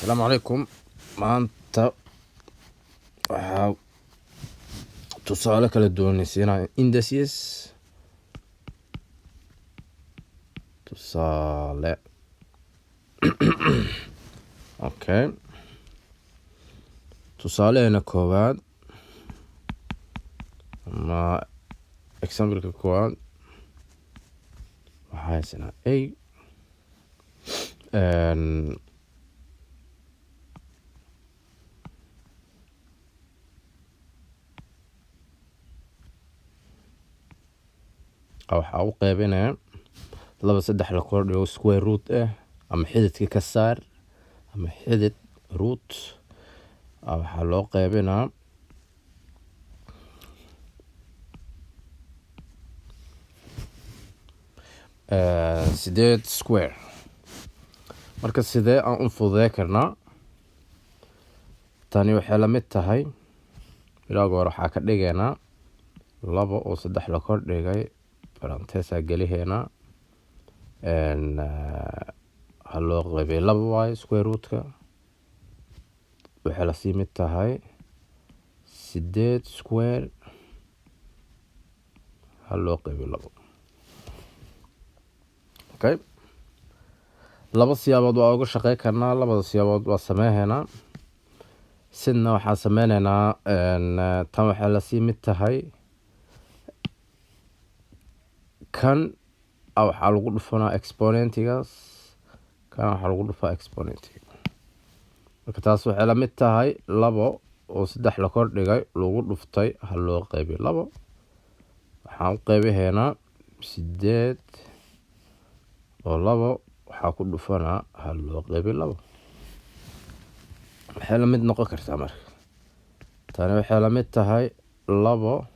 السلام عليكم. maanta waxaa tusaale kala duwan siinaya indices. tusaale okay, tusaaleena koowaad ama example-ka koowaad waxaa haysanaa a waxaa u qaybinaya 2 la kordhigo square root ama xididka ka saar ama xidid root waxaa loo qaybinaa 8 square. marka sidee aan u fududey karnaa? tani waxay la mid tahay bilowga hore waxaa ka dhigaynaa 2 oo 3 la kordhigay parenthesis geliheena loo qaybiyay 2y square root-ka waxay la sii mid tahay 8 square loo qaybiyay 2. okay, laba siyaabood waa uga shaqeyn karnaa. labada siyaabood waa sameeynaa. sidna waxaan sameynaynaa tan waxay la sii mid tahay kan waxaa lagu dhufanaa exponentigaas, kan waxaa lagu dhufaa exponentiga. marka taas waxay la mid tahay 2 oo 3 la kordhigay lagu dhuftay loo qaybiyay 2. waxaan u qaybiheynaa 8 oo 2 waxaa ku dhufanaa loo qaybiyay 2. waxay la mid noqon kartaa marka tani waxay la mid tahay 2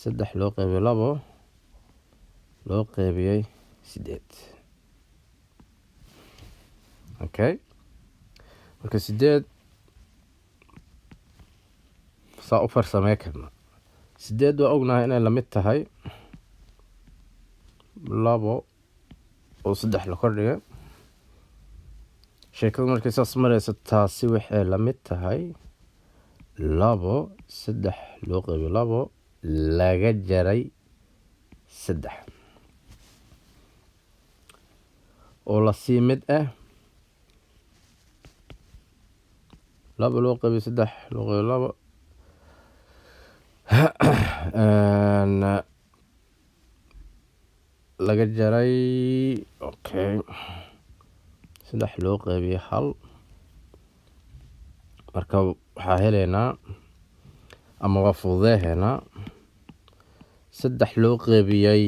3 loo qaybiyay 2 loo qaybiyay 8. okay, marka 8 saa u farsamey karnaa. 8 waa ognahay inay la mid tahay 2 oo 3 la kordhigay. sheekadu markay saas marayso taasi waxay la mid tahay 2 3 loo qaybiyay 2 laga jaray 3 oo la sii mid 2 loo qaybiyay 3 loo qaybiyay 2 laga jaray okay 3 loo qaybiyay 1. marka waxaa heleynaa ama waa fududeynaa 3 loo qaybiyay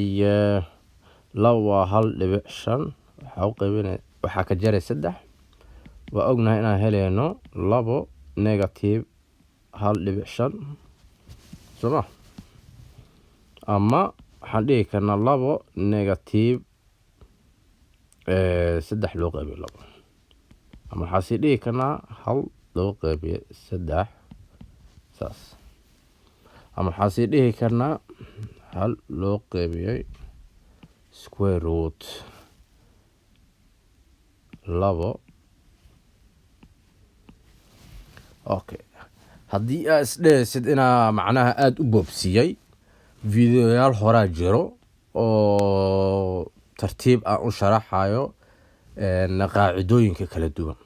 2 waa 1.5 waxaa u qaybinay waxaa ka jaray 3. waa ognahay inaan heleyno 2 negative 1.5 soma ama waxaan dhihi karnaa 2 negative 3 loo qaybiyay 2 ama waxaa sii dhihi karnaa 1 loo qaybiyay 3 saas ama waxaa sii dhihi karnaa 1 loo qaybiyay square root 2. okay, haddii aad isdhehaysid inaa macnaha aada u boobsiyey videoyaal horaa jiro oo tartiib aan u sharaxayo qaacidooyinka kala duwan.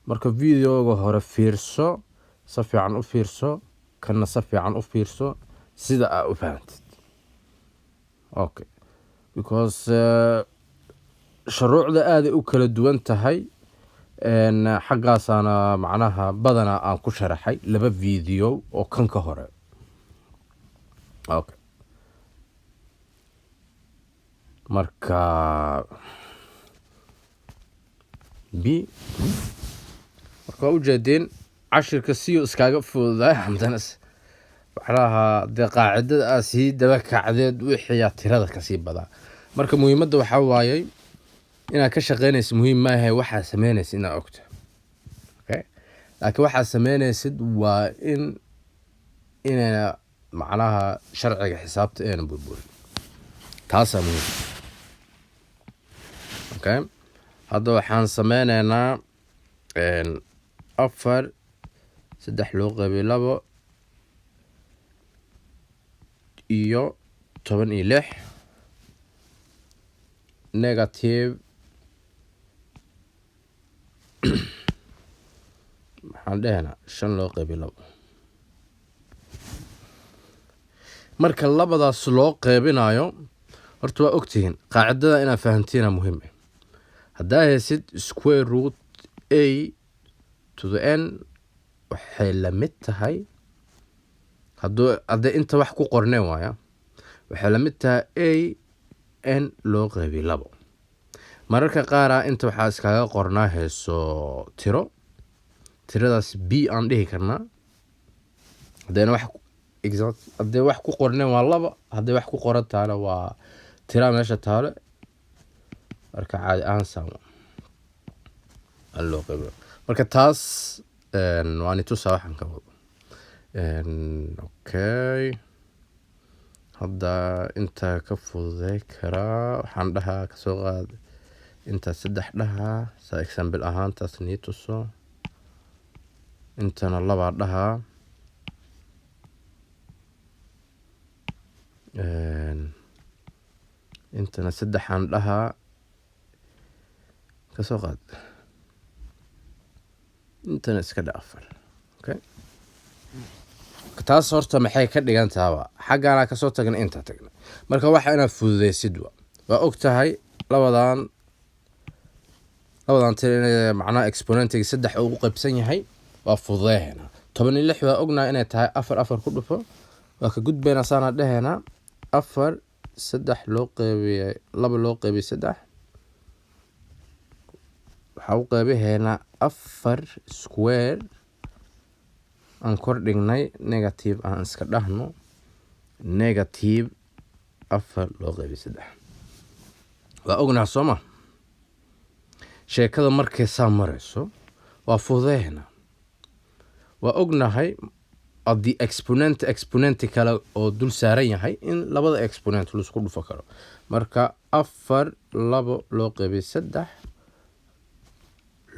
marka videoga hore fiirso, si fiican u fiirso, kana si fiican u fiirso sida aad u fahantid. okay, because shuruucda aada u kala duwan tahay xaggaasaana macnaha badanaa aan ku sharaxay 2 video oo kan ka hore. okay, marka marka ujeedin cashirka siyo iskaaga fududahay hamdanas waxraha de qaacidada sii daba kacdeed wixii tirada ka sii badan. marka muhiimadda waxa waayay inaad ka shaqeynaysid muhiim ma yahay waxa sameynaysid inaad ogto. okay, laakiin waxa sameynaysid waa in macnaha sharciga xisaabta ee burburin taas muhiim. okay, hadda waxaan sameynaynaa afar saddex loo qaybiyey labo iyo 16 negative maxaan dhehnaa 5 loo qaybiyey labo. marka labadaas loo qaybinayo horta waa ogtihiin qaacidada inaad fahantiina muhiim ah. haddaa haysid square root a to the n waxay la mid tahay haddii inta wax ku qorneen waaya waxay la mid tahay a n loo qaybiyey labo. mararka qaara inta waxaa iskaga qornaa heeso tiradaas b aan dhihi karnaa haddii wax ku qorneen waa laba, haddii wax ku qoran taana waa tira meesha taale. marka caadi ahaan saama loo qaybiyo. marka taas waan itusaa waxaan ka wado. okay hadda inta ka fududay karaa waxaan dhahaa kasoo qaad inta 3 dhahaa saa example ahaan taas nii tuso. intana 2 dhahaa intana 3 aan dhahaa kasoo qaad intana iska dha 4. okay taas horta maxay ka dhigan tahay xaggaana kasoo tagna inta tagna. marka waxa inaad fududeysid waa og tahay labadan tir macnaha exponentiga 3 ugu qaybsan yahay waa fududeena. 16 waa ognahay inay tahay 4 ku dhufo waa ka gudbayna saana dhaheena 4 3 loo qaybiyey 2 loo qaybiyey 3 waxa u qaybiheena 4 square aan kor dhignay negative aan iska dhahno negative 4 loo qaybiyey 3 waa ognahay sooma. sheekada markay saa marayso waa fududeena waa ognahay haddii exponent kale oo dul saaran yahay in labada exponent la isku dhufo karo. marka 4 2 loo qaybiyey 3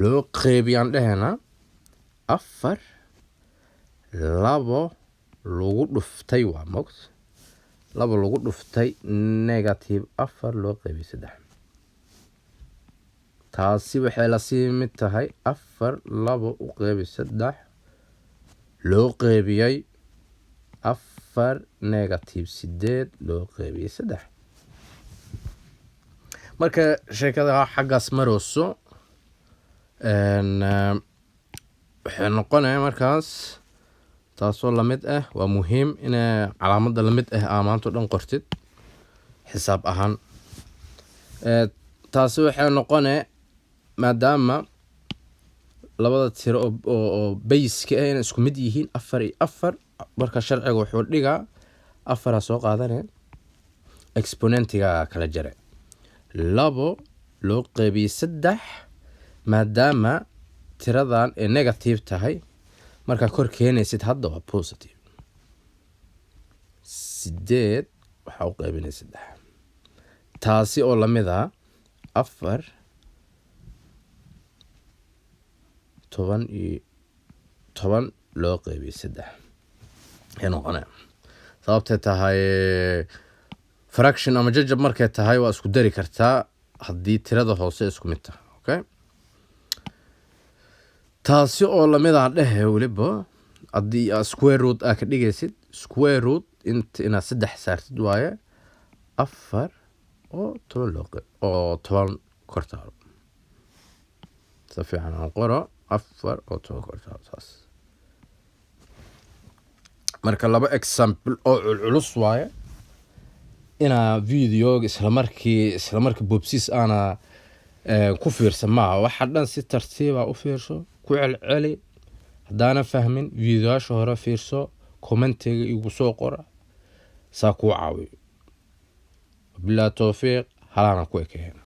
loo qaybiyaan dhaheena 4 2 lagu dhuftay waa mogt 2 lagu dhuftay negative 4 loo qaybiyey 3. taasi waxay la sii mid tahay 4 2 u qaybiyey 3 loo qaybiyey 4 negative 8 loo qaybiyey 3. marka sheekada xaggaas marayso waxay noqonaya markaas taasoo la mid ah waa muhiim in calaamadda la mid ah maanta dhan qortid xisaab ahaan. taasi waxay noqonaya maadaama labada tiro oo base-ka ah inay isku mid yihiin 4 iyo 4 marka sharciga wuxuu dhigaa 4 soo qaadanaya exponentiga kala jare 2 loo qaybiyey 3 maadaama tiradan ee negative tahay marka kor keenaysid hadda waa positive 8 waxa u qaybinay 3 taasi oo la mid ah 4 10 loo qaybiyey 3 ee noqonaya. sababtay tahay fraction ama jajab markay tahay waa isku dari kartaa haddii tirada hoose isku mid tahay. okay taasi oo la mid ah dhahe waliba haddii square root ka dhigaysid square root inaad 3 saartid waaye 4 oo 10 loo qayb oo 10 kor taalo si fiican aan qoro 4 oo 10 kor taalo taas. marka laba example oo culus waaye inaa videoga isla markii bobsis ana ku fiirsan ma waxa dhan si tartiiba u fiirso ku celceli haddaana fahmin videoyaasha hore fiirso commentiga igu soo qora saa ku caawiyo. bilaa tawfiiq halana ku ekeena.